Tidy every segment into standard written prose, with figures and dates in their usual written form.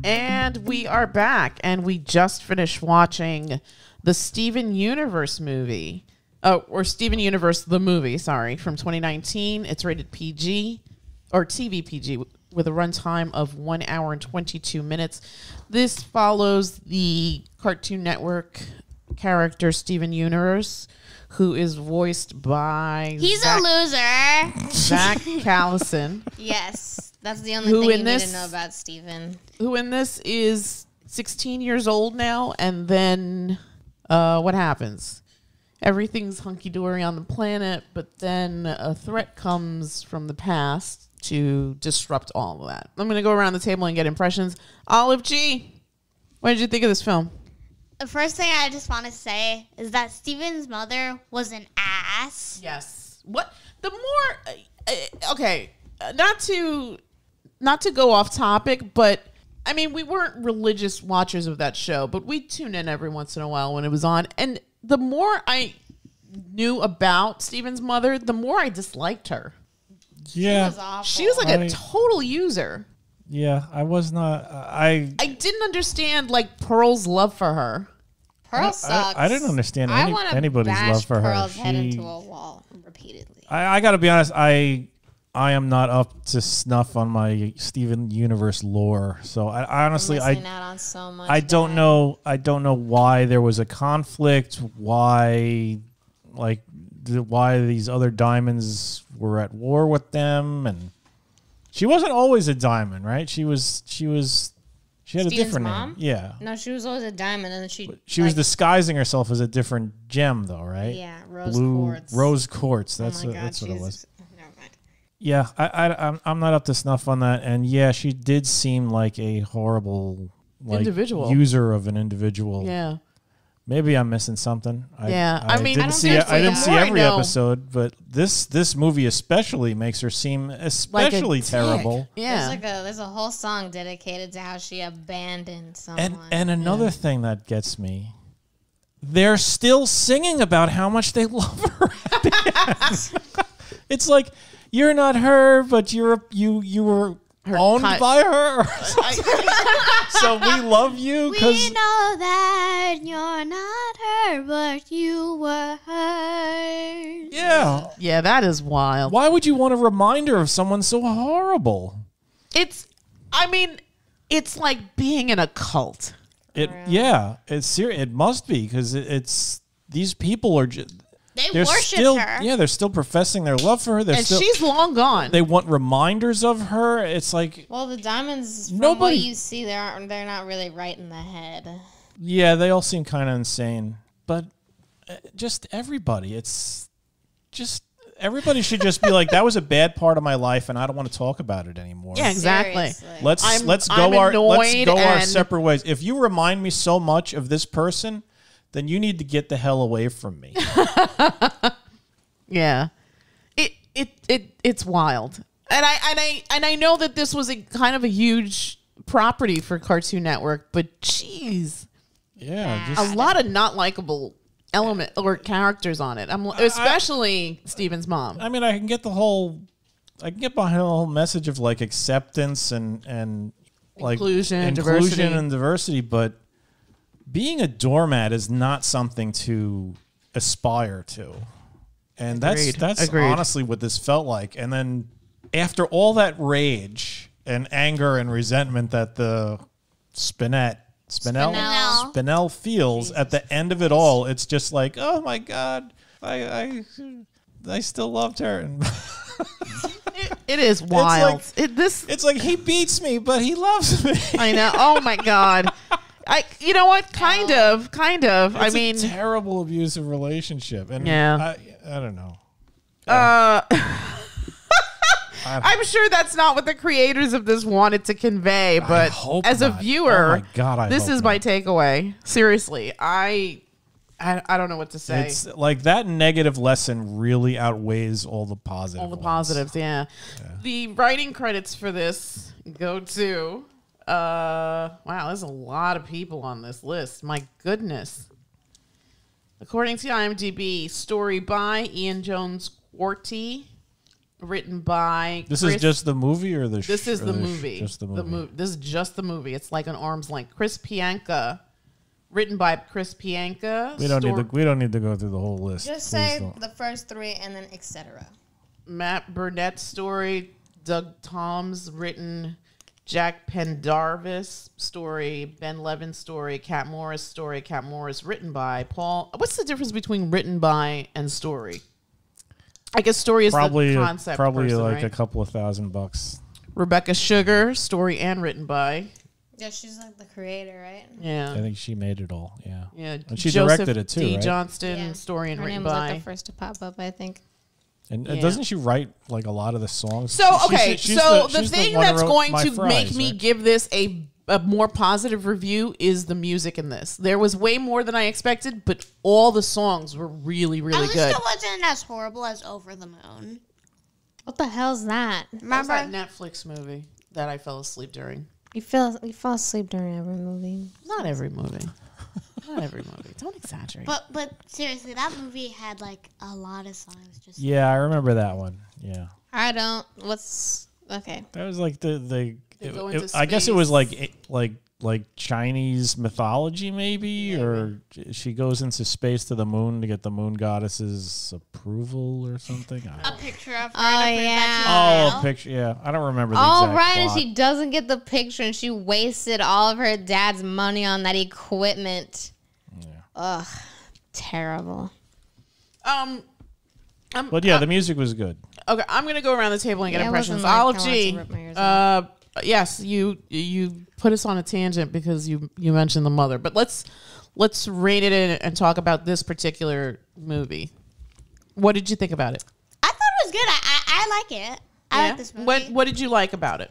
And we are back, and we just finished watching the Steven Universe movie. Or Steven Universe, the movie, sorry, from 2019. It's rated PG, or TV PG, with a runtime of 1 hour and 22 minutes. This follows the Cartoon Network character Steven Universe, who is voiced by... He's a loser. Zach Callison. Yes, that's the only thing you need to know about Steven. Who in this is 16 years old now, and then what happens? Everything's hunky-dory on the planet, but then a threat comes from the past to disrupt all of that. I'm going to go around the table and get impressions. Olive G, what did you think of this film? The first thing I just want to say is that Steven's mother was an ass. Yes. What? The more... okay, not to go off topic, but... I mean, we weren't religious watchers of that show, but we tuned in every once in a while when it was on. And the more I knew about Steven's mother, the more I disliked her. Yeah. She was awful. She was like a total user. Yeah, I was not... I didn't understand, like, Pearl's love for her. Pearl sucks. I didn't understand anybody's love for her. Pearl's head into a wall repeatedly. I got to be honest, I am not up to snuff on my Steven Universe lore. So I honestly, You're missing out on so much. I don't know why there was a conflict. Why these other diamonds were at war with them, and she wasn't always a diamond, right? She had Steven's a different mom? name. Yeah. No, she was always a diamond, and then she was disguising herself as a different gem, though, right? Yeah, quartz. Rose quartz. That's what it was. Yeah, I'm not up to snuff on that, and yeah, she did seem like a horrible individual user of an individual. Yeah, maybe I'm missing something. I didn't see every episode, but this movie especially makes her seem especially terrible. Yeah, there's a whole song dedicated to how she abandoned someone. And another thing that gets me, they're still singing about how much they love her. It's like, you're not her, but you were owned by her. So we love you. We know that you're not her, but you were her. Yeah, that is wild. Why would you want a reminder of someone so horrible? It's like being in a cult. It's serious. It must be, because it's these people are just. They worship her. Yeah, they're still professing their love for her. She's long gone. They want reminders of her. It's like, well, the diamonds, from what you see, they're not really right in the head. Yeah, they all seem kind of insane. But just everybody, everybody should just be like, that was a bad part of my life, and I don't want to talk about it anymore. Yeah, exactly. Seriously. Let's go our separate ways. If you remind me so much of this person, then you need to get the hell away from me. Yeah, it's wild, and I know that this was a kind of a huge property for Cartoon Network, but geez, yeah, a lot of not likable element or characters on it. Especially Steven's mom. I mean, I can get behind the whole message of like acceptance and like inclusion and diversity, but being a doormat is not something to aspire to. And that's honestly what this felt like. And then after all that rage and anger and resentment that the Spinel feels at the end of it all, it's just like, oh my God, I still loved her. And it is wild. It's like he beats me, but he loves me. I know. Oh my God. You know what? Kind of. It's a terrible abusive relationship, and I don't know. I'm sure that's not what the creators of this wanted to convey, but as a viewer, oh my God, this is my takeaway. Seriously, I don't know what to say. It's like that negative lesson really outweighs all the positive. All the positives, yeah. The writing credits for this go to. Wow, there's a lot of people on this list. My goodness. According to IMDb, story by Ian Jones Quartz, written by This is just the movie or the This is the movie. Just the movie. This is just the movie. It's like an arm's length. Chris Pianka, written by Chris Pianka. We don't need to go through the whole list. Just say the first three and then etc. Matt Burnett story, Doug Toms written, Jack Pendarvis story, Ben Levin story, Kat Morris story, Kat Morris written by Paul. What's the difference between written by and story? I guess story is the concept. Probably person, like right? a couple of $1,000. Rebecca Sugar, story and written by. Yeah, she's like the creator, right? Yeah. I think she made it all. Yeah. Yeah. And she Joseph directed it too, D. right? Johnston, story and Her written name was by. like the first to pop up, I think. And doesn't she write like a lot of the songs? So okay, the thing that's going to make me give this a more positive review is the music in this. There was way more than I expected, but all the songs were really, really good. At least it wasn't as horrible as Over the Moon. What the hell's that? Remember that Netflix movie that I fell asleep during? You fall asleep during every movie. Not every movie. Not every movie. Don't exaggerate. But seriously, that movie had like a lot of songs. Yeah, I remember that one. Yeah. I don't. What's okay? That was like I guess it was like Chinese mythology, maybe, or she goes into space to the moon to get the moon goddess's approval or something. A picture of her. Oh yeah. A picture. Yeah, I don't remember. The exact right, plot. and she doesn't get the picture, and she wasted all of her dad's money on that equipment. Yeah. Ugh, terrible. But yeah, the music was good. Okay, I'm gonna go around the table and get impressions. Like Ology. Yes, you put us on a tangent because you mentioned the mother, but let's rate it in and talk about this particular movie. What did you think about it? I thought it was good. I like it. I like this movie. What did you like about it?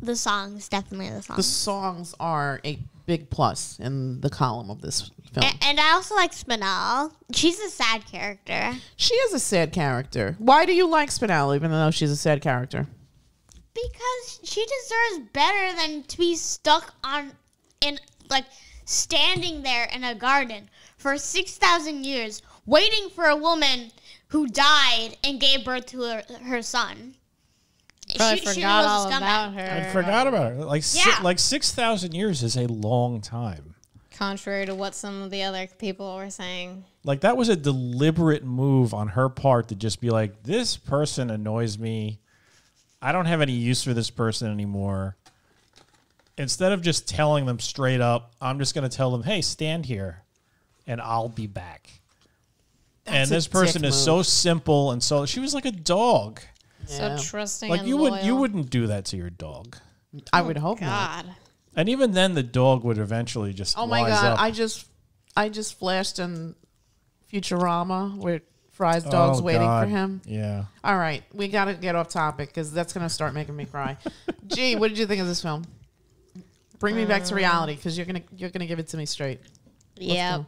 The songs, definitely the songs. The songs are a big plus in the column of this film. And I also like Spinel. She's a sad character. She is a sad character. Why do you like Spinel, even though she's a sad character? Because she deserves better than to be stuck standing there in a garden for 6,000 years, waiting for a woman who died and gave birth to her son. Probably forgot all about her. I forgot about her. Like 6,000 years is a long time. Contrary to what some of the other people were saying. Like, that was a deliberate move on her part to just be like, this person annoys me. I don't have any use for this person anymore. Instead of just telling them straight up, I'm just going to tell them, hey, stand here and I'll be back. And this person is so simple and so she was like a dog. So trusting like and you loyal. wouldn't do that to your dog. I would hope not. And even then the dog would eventually just Oh my wise god, up. I just flashed in Futurama where Fry's dog's waiting for him. Yeah. All right, we got to get off topic because that's going to start making me cry. Gee, what did you think of this film? Bring me back to reality because you're gonna give it to me straight. Yeah.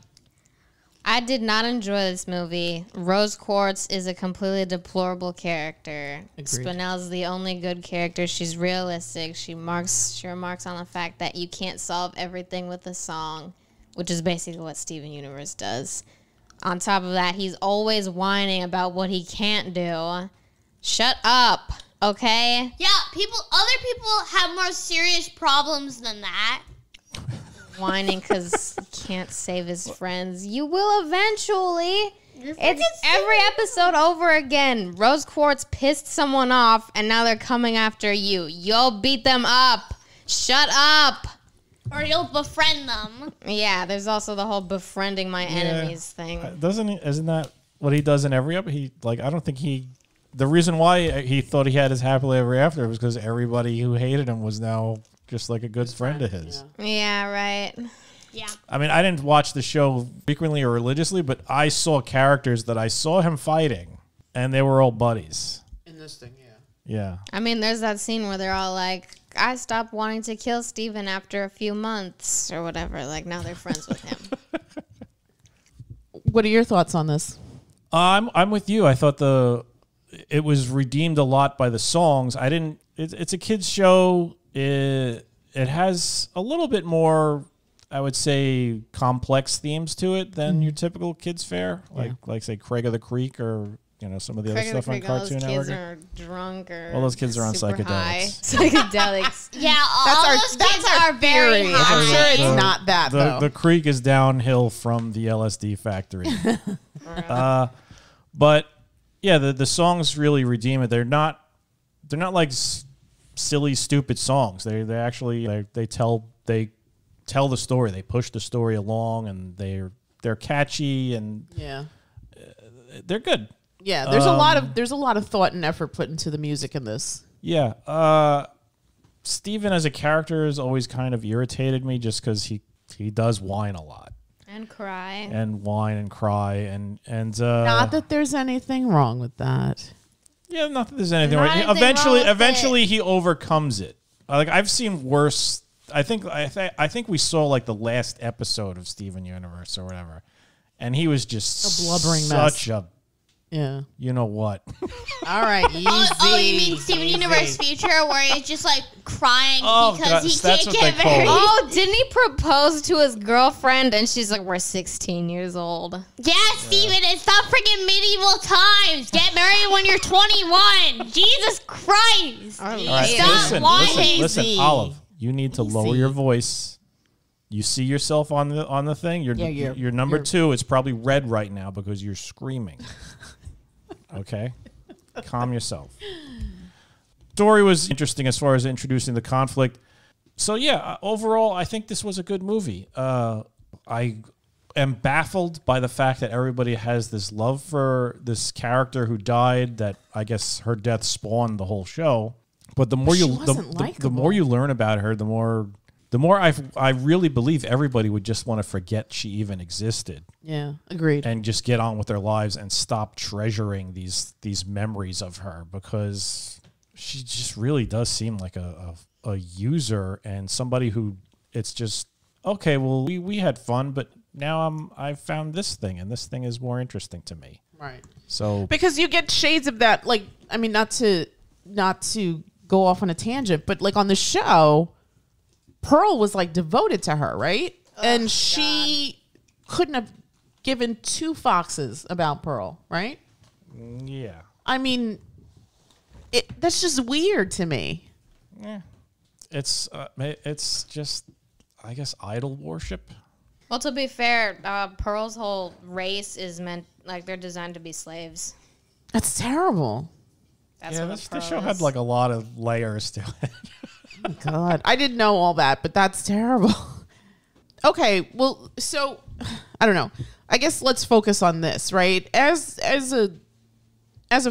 I did not enjoy this movie. Rose Quartz is a completely deplorable character. Agreed. Spinel's the only good character. She's realistic. She remarks on the fact that you can't solve everything with a song, which is basically what Steven Universe does. On top of that, he's always whining about what he can't do. Shut up, okay? Yeah, other people have more serious problems than that. Whining because he can't save his friends. You will eventually. It's every episode over again. Rose Quartz pissed someone off, and now they're coming after you. You'll beat them up. Shut up. Or you'll befriend them. Yeah, there's also the whole befriending my enemies thing. Isn't that what he does in every episode? The reason why he thought he had his happily ever after was because everybody who hated him was now just like a good friend of his. Yeah, right. Yeah. I mean, I didn't watch the show frequently or religiously, but I saw characters that I saw him fighting, and they were all buddies. In this thing, yeah. Yeah. I mean, there's that scene where they're all like, I stopped wanting to kill Steven after a few months or whatever. Like, now they're friends with him. What are your thoughts on this? I'm with you. I thought it was redeemed a lot by the songs. It's a kid's show. It has a little bit more, I would say, complex themes to it than your typical kids fare, like say Craig of the Creek or some of the other stuff on Cartoon Network. Kids are drunk or all those kids are on super psychedelics. High. Psychedelics. Yeah, all those kids are very theory. high. I'm sure it's not that though. The creek is downhill from the LSD factory. But yeah, the songs really redeem it. They're not like silly, stupid songs. They actually they tell the story. They push the story along, and they're catchy and they're good. Yeah, there's a lot of thought and effort put into the music in this. Yeah, Steven as a character has always kind of irritated me just because he does whine a lot. And cry. And whine and cry and not that there's anything wrong with that. Yeah, not that there's anything wrong. Eventually he overcomes it. Like I've seen worse. I think we saw like the last episode of Steven Universe or whatever, and he was just a blubbering such mess. You know what? All right, easy. Oh, you mean Steven Universe Future, where he's just like crying because he can't get married? Oh, didn't he propose to his girlfriend and she's like, we're 16 years old? Yeah, Steven, it's not freaking medieval times. Get married when you're 21. Jesus Christ. All right, Stop whining. listen, Olive, you need to lower your voice. You see yourself on the thing. You're number 2. It's probably red right now because you're screaming. Okay, calm yourself. Story was interesting as far as introducing the conflict. So yeah, overall, I think this was a good movie. I am baffled by the fact that everybody has this love for this character who died. That I guess her death spawned the whole show. But the more the more you learn about her, the more I really believe everybody would just want to forget she even existed. Yeah, agreed. And just get on with their lives and stop treasuring these memories of her, because she just really does seem like a user and somebody who it's just, okay, well, we had fun, but now I've found this thing, and this thing is more interesting to me. Right. So because you get shades of that, like, I mean, not to go off on a tangent, but like on the show, Pearl was like devoted to her, right? And she couldn't have given 2 foxes about Pearl, right? Yeah. I mean, that's just weird to me. Yeah. It's just, I guess, idol worship. Well, to be fair, Pearl's whole race is meant, like, they're designed to be slaves. That's terrible. That's this show had like a lot of layers to it. Oh God, I didn't know all that, but that's terrible. Okay, well, so I don't know. I guess let's focus on this, right? As a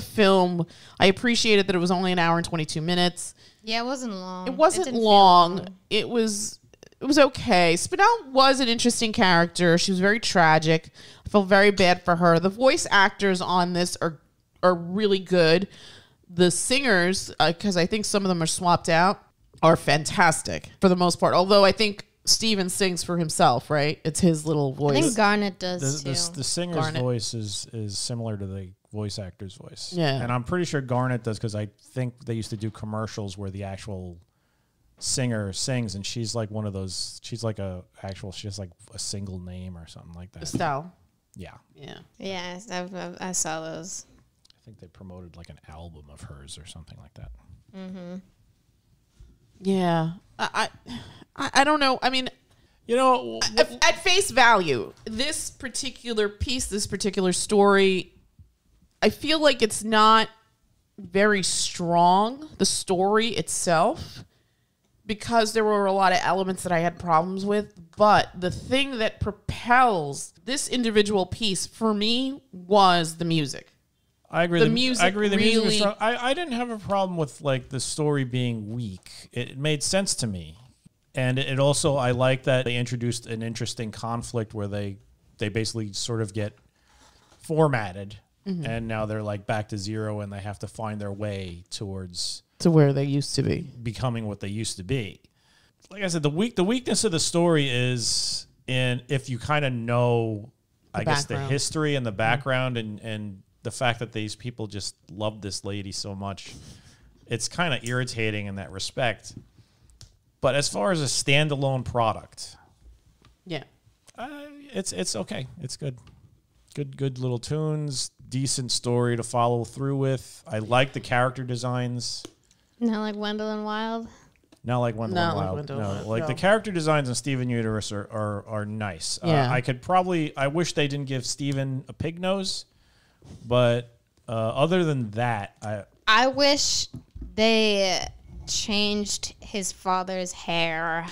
film, I appreciated that it was only an hour and 22 minutes. Yeah, it wasn't long. It wasn't long. It was okay. Spinel was an interesting character. She was very tragic. I felt very bad for her. The voice actors on this are really good. The singers, because I think some of them are swapped out, are fantastic for the most part. Although I think Steven sings for himself, right? It's his little voice. I think Garnet does too. The singer's voice is similar to the voice actor's voice. Yeah. And I'm pretty sure Garnet does, because I think they used to do commercials where the actual singer sings, and she's like one of those, she has like a single name or something like that. Style. Yeah. Yeah. Yeah, I saw those. I think they promoted like an album of hers or something like that. Mm-hmm. Yeah. I don't know. I mean, at face value, this particular piece, this particular story, I feel like it's not very strong, the story itself, because there were a lot of elements that I had problems with. But the thing that propels this individual piece for me was the music. I agree. The music was strong. I didn't have a problem with like the story being weak. It made sense to me. And it also, I like that they introduced an interesting conflict where they basically sort of get formatted, and now they're like back to zero, and they have to find their way towards to where they used to be, becoming what they used to be. Like I said, the weakness of the story is in if you kind of know, I guess, the history and the background and the fact that these people just love this lady so much. It's kind of irritating in that respect. But as far as a standalone product, yeah, it's okay. It's good. Good little tunes, decent story to follow through with. I like the character designs. Not like Wendell and Wild. Not like Wendell and Wild. No, the character designs in Steven Universe are nice. Yeah. I wish they didn't give Steven a pig nose, but other than that, I wish they changed his father's hair.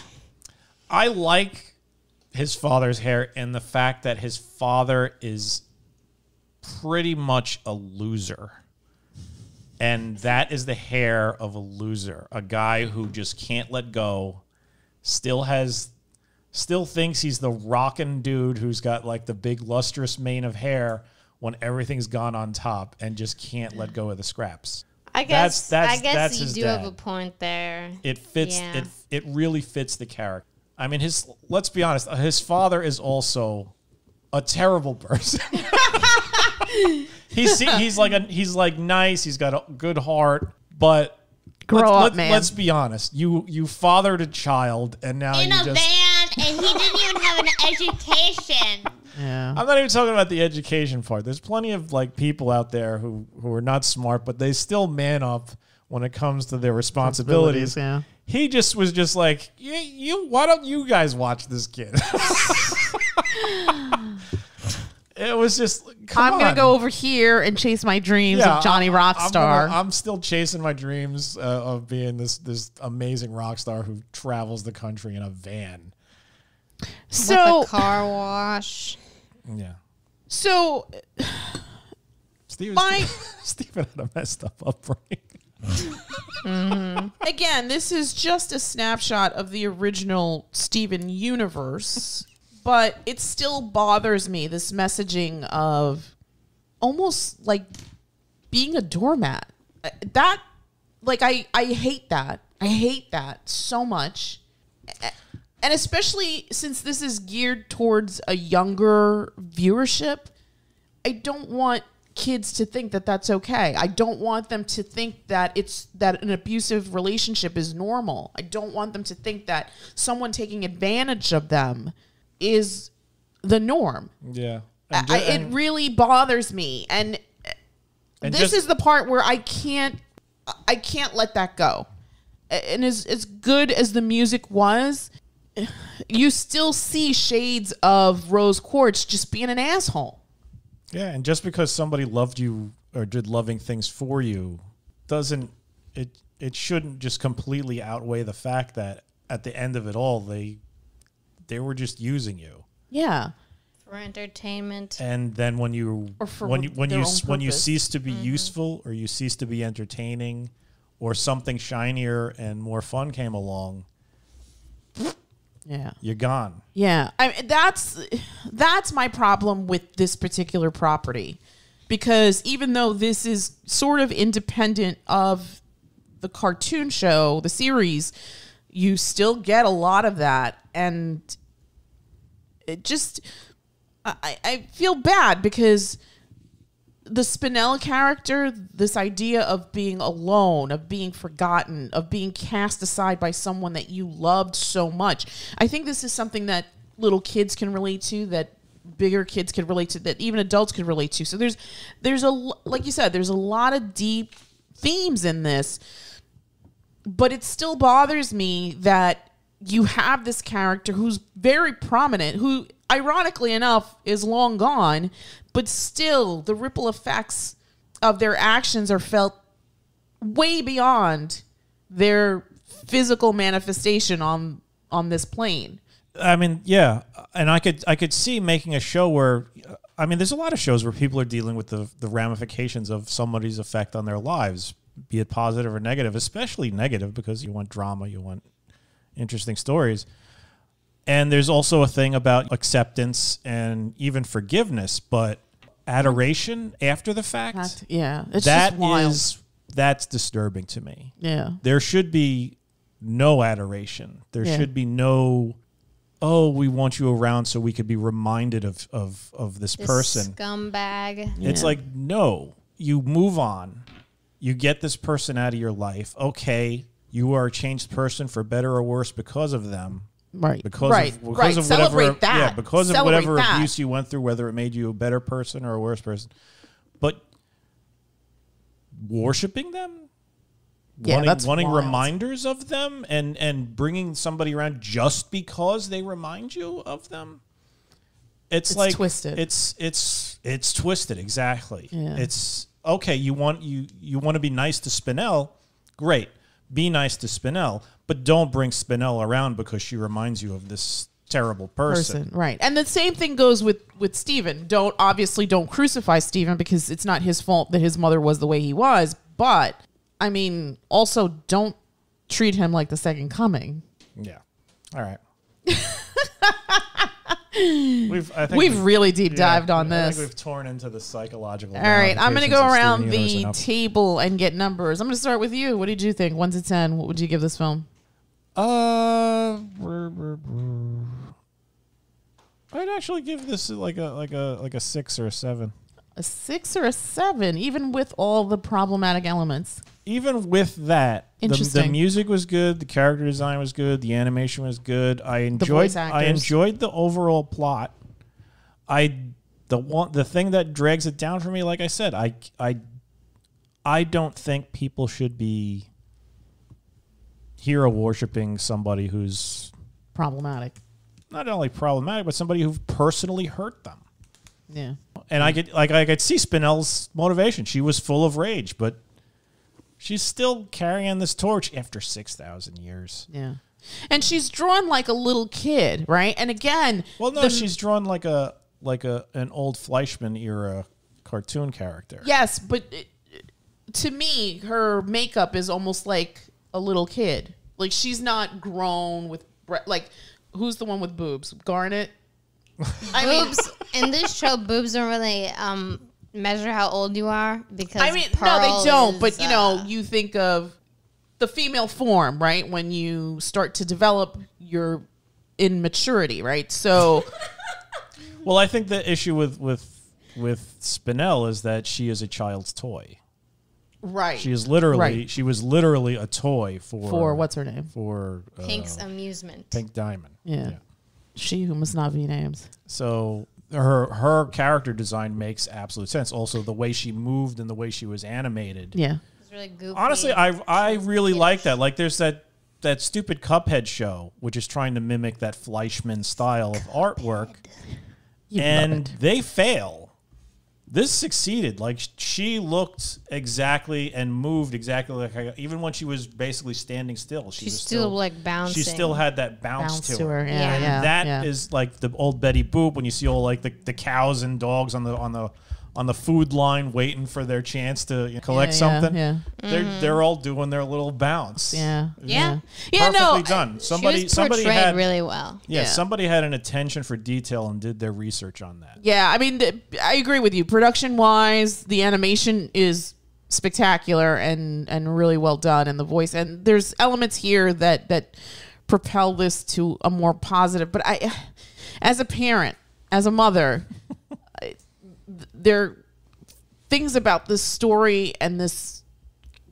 I like his father's hair and the fact that his father is pretty much a loser. And that is the hair of a loser, a guy who just can't let go, still thinks he's the rockin' dude who's got like the big lustrous mane of hair when everything's gone on top and just can't let go of the scraps. I guess that's you his do dad. have a point there. It fits. Yeah. It really fits the character. I mean, let's be honest. His father is also a terrible person. he's like nice. He's got a good heart, but man. Let's be honest. You fathered a child, and now in a van, and he didn't even have an education. Yeah. I'm not even talking about the education part. There's plenty of like people out there who are not smart, but they still man up when it comes to their responsibilities. Yeah. He just was just like, you. Why don't you guys watch this kid? It was just, I'm going to go over here and chase my dreams of Johnny Rockstar. I'm still chasing my dreams of being this amazing rock star who travels the country in a van. So with a car wash. Yeah. So Steven had a messed up upbringing. Again, this is just a snapshot of the original Steven universe, but it still bothers me, this messaging of almost like being a doormat. That, like, I hate that. I hate that so much. And especially since this is geared towards a younger viewership, I don't want kids to think that that's okay. I don't want them to think that that an abusive relationship is normal. I don't want them to think that someone taking advantage of them is the norm. Yeah. It really bothers me. And this is the part where I can't let that go. And as good as the music was, you still see shades of Rose Quartz just being an asshole. Yeah, and just because somebody loved you or did loving things for you it shouldn't just completely outweigh the fact that at the end of it all they were just using you. Yeah. For entertainment. And then when you cease to be useful or you cease to be entertaining or something shinier and more fun came along, yeah, you're gone. Yeah, that's my problem with this particular property, because even though this is sort of independent of the cartoon show, the series, you still get a lot of that, and it just I feel bad because the Spinel character, this idea of being alone, of being forgotten, of being cast aside by someone that you loved so much. I think this is something that little kids can relate to, that bigger kids can relate to, that even adults could relate to. So there's like you said, there's a lot of deep themes in this, but it still bothers me that you have this character who's very prominent, who ironically enough is long gone, but still the ripple effects of their actions are felt way beyond their physical manifestation on this plane. I mean, yeah, and I could see making a show where, I mean, there's a lot of shows where people are dealing with the ramifications of somebody's effect on their lives, be it positive or negative, especially negative, because you want drama, you want interesting stories. And there's also a thing about acceptance and even forgiveness, but adoration after the fact, it's just wild. That's disturbing to me. Yeah. There should be no adoration. There should be no, we want you around so we could be reminded of this person. Scumbag. It's like, no, you move on. You get this person out of your life. Okay, you are a changed person for better or worse because of them. Right. Because of Celebrate whatever, that. Yeah, because of Celebrate whatever that. abuse you went through, whether it made you a better person or a worse person. but worshiping them, Yeah, wanting wild. reminders of them, and bringing somebody around just because they remind you of them. It's like twisted. It's twisted. Exactly. Yeah. It's okay. You want to be nice to Spinel. Great. Be nice to Spinel, but don't bring Spinel around because she reminds you of this terrible person. Right. And the same thing goes with Stephen. Don't crucify Stephen because it's not his fault that his mother was the way he was. But I mean, also don't treat him like the second coming. Yeah. All right. We've really deep dived on I this. think we've torn into the psychological. All right, I'm going to go around the universe table and get numbers. I'm going to start with you. What did you think? 1 to 10. What would you give this film? I'd actually give this like a 6 or a 7. A 6 or a 7, even with all the problematic elements. Even with that, the Interesting. music was good, the character design was good, the animation was good. I enjoyed the overall plot. The thing that drags it down for me, like I said, I don't think people should be hero worshiping somebody who's Problematic. not only problematic, but somebody who personally hurt them. Yeah. And I could see Spinel's motivation. She was full of rage, but she's still carrying this torch after 6,000 years. Yeah. And she's drawn like a little kid, right? And again, Well, no, she's drawn like an old Fleischman era cartoon character. yes, but to me, her makeup is almost like a little kid. Like she's not grown with like who's the one with boobs? Garnet. Boobs in this show, boobs don't really measure how old you are because no, they don't. But you know, you think of the female form, right? When you start to develop your immaturity, right? So, Well, I think the issue with Spinel is that she is a child's toy. right? She was literally a toy for what's her name? For Pink's amusement. Pink Diamond. Yeah. She who must not be named. So her character design makes absolute sense. Also, the way she moved and the way she was animated. Yeah. It's really goofy. Honestly, I really like that. Like, there's that stupid Cuphead show, which is trying to mimic that Fleischman style of artwork, and they fail. This succeeded. Like, she looked exactly and moved exactly like her, even when she was basically standing still. She was still like bouncing. She still had that bounce to her. Yeah, Yeah. yeah. That is like the old Betty Boop when you see all like the cows and dogs on the food line waiting for their chance to collect something. Yeah. They're all doing their little bounce. Yeah. Yeah. Yeah. Perfectly done. She was portrayed had really well. Yeah. somebody had an attention for detail and did their research on that. Yeah, I mean, I agree with you. Production-wise, the animation is spectacular and really well done, and the voice. And there's elements here that propel this to a more positive. But I, as a parent, as a mother, there are things about this story and this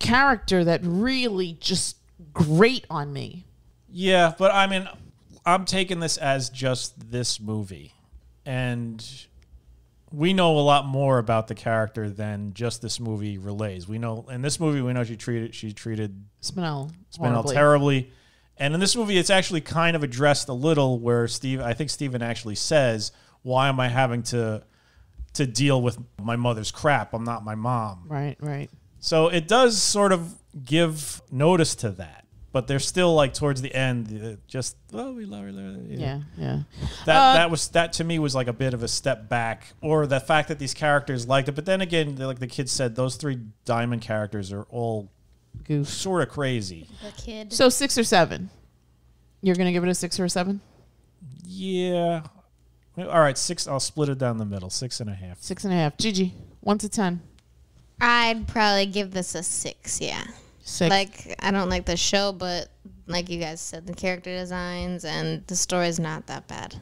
character that really just grate on me. Yeah, but I mean, I'm taking this as just this movie, and we know a lot more about the character than just this movie relays. We know in this movie, she treated Spinel terribly, and in this movie, it's actually kind of addressed a little. Where I think Stephen actually says, "Why am I having to deal with my mother's crap? I'm not my mom." Right. So it does sort of give notice to that. But they're still like towards the end, we love her. Yeah. That to me was like a bit of a step back, or the fact that these characters liked it. But then again, like the kid said, those 3 Diamond characters are all Goof. sort of crazy. The kid. So 6 or 7. You're gonna give it a 6 or a 7? Yeah. All right, 6. I'll split it down the middle. 6.5. 6.5. Gigi, 1 to 10. I'd probably give this a 6. Yeah. 6. Like, I don't like the show, but like you guys said, the character designs and the story's not that bad.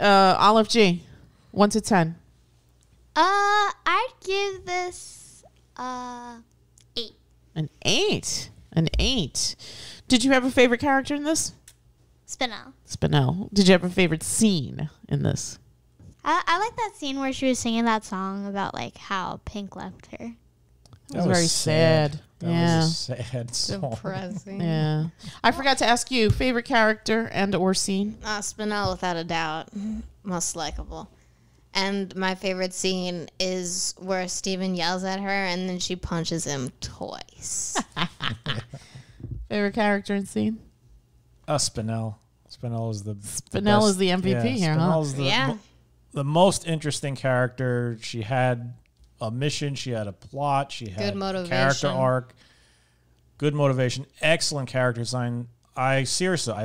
Olive G, 1 to 10. I'd give this 8. An 8. An 8. Did you have a favorite character in this? Spinel. Spinel. Did you have a favorite scene in this? I like that scene where she was singing that song about like how Pink left her. It was very sad. That yeah. was a sad song. Depressing. Yeah. I forgot to ask you, favorite character and or scene? Spinel, without a doubt, most likable. And my favorite scene is where Steven yells at her and then she punches him twice. Favorite character and scene? Spinel. Spinel is the Spinel is the MVP here, huh? Yeah. The most interesting character. She had a mission. She had a plot. She had Good motivation. Character arc. Good motivation. Excellent character design. I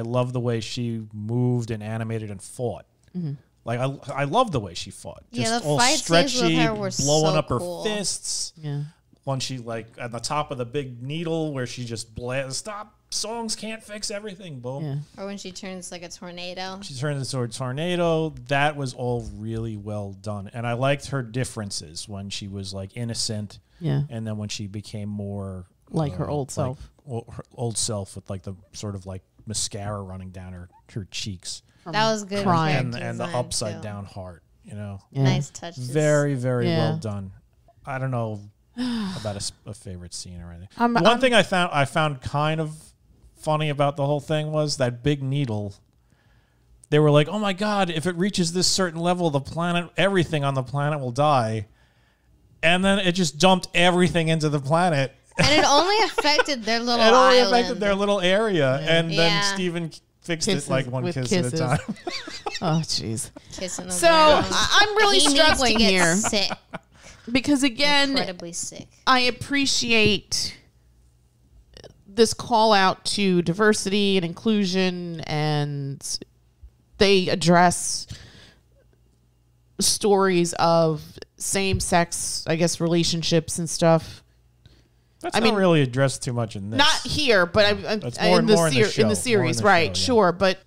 love the way she moved and animated and fought. Mm-hmm. Like I love the way she fought. Just the all fight scenes stretchy, with her were blowing so up her cool. fists. Yeah. When she like at the top of the big needle where she just stop. Songs can't fix everything. Boom. Yeah. Or when she turns like a tornado. She turns into a tornado. That was all really well done. And I liked her differences when she was like innocent. Yeah. And then when she became more Like her old self. Her old self with like the sort of like mascara running down her cheeks. That was good. Crying. And the upside down heart, you know. Yeah. Nice touches. Very, very Yeah. well done. I don't know about a favorite scene or anything. One thing I found kind of funny about the whole thing was that big needle. They were like, "Oh my God! If it reaches this certain level, everything on the planet will die." And then it just dumped everything into the planet. And it only affected their little It only island. affected their little area, and then Yeah. Steven fixed Kisses it like one with kiss kisses. at a time. Oh, jeez. Kissing the So ground. I'm really He struggling needs to get here sick. because, again, Incredibly sick. I appreciate this call out to diversity and inclusion, and they address stories of same-sex, I guess, relationships and stuff. That's not really addressed too much in this. Not here, but That's more in the series, show, right? yeah. Sure, but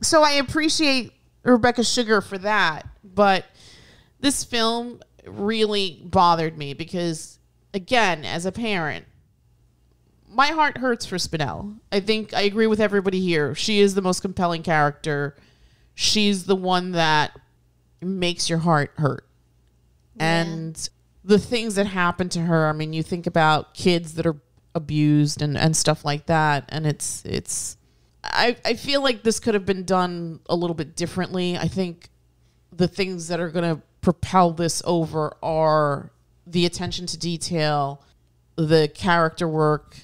so I appreciate Rebecca Sugar for that, but this film really bothered me because, again, as a parent, my heart hurts for Spinel. I think I agree with everybody here. She is the most compelling character. She's the one that makes your heart hurt. Yeah. And the things that happen to her, I mean, you think about kids that are abused and stuff like that. And I feel like this could have been done a little bit differently. I think the things that are going to propel this over are the attention to detail, the character work,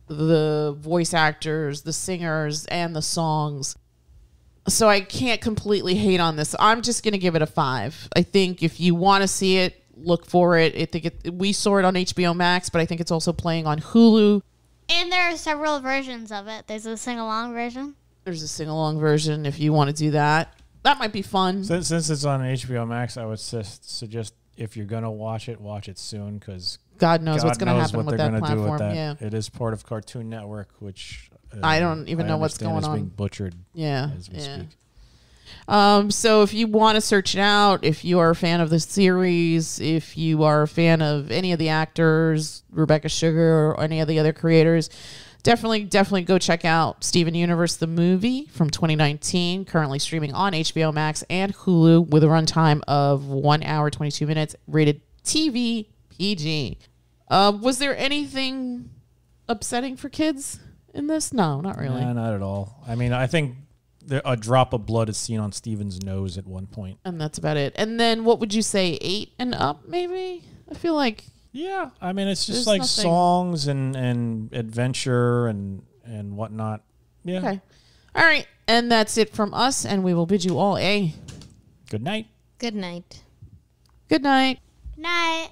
the voice actors, the singers, and the songs. So I can't completely hate on this. I'm just going to give it a 5. I think if you want to see it, look for it. I think we saw it on HBO Max, but I think it's also playing on Hulu. And there are several versions of it. There's a sing-along version. There's a sing-along version if you want to do that. That might be fun. Since it's on HBO Max, I would suggest if you're gonna watch it soon, because God knows what's going to happen with that platform. Yeah, it is part of Cartoon Network, which I don't even know what's going is on. Being butchered. Yeah, as we speak. So if you want to search it out, if you are a fan of the series, if you are a fan of any of the actors, Rebecca Sugar or any of the other creators, definitely go check out Steven Universe, the movie from 2019, currently streaming on HBO Max and Hulu with a runtime of 1 hour, 22 minutes, rated TV PG. Was there anything upsetting for kids in this? No, not really. Nah, not at all. I mean, I think a drop of blood is seen on Steven's nose at one point. And that's about it. And then what would you say, 8 and up maybe? I feel like... Yeah, I mean, it's just There's like nothing. songs and adventure and whatnot. Yeah. Okay. All right. And that's it from us. And we will bid you all a Good night. Good night. good night. Night.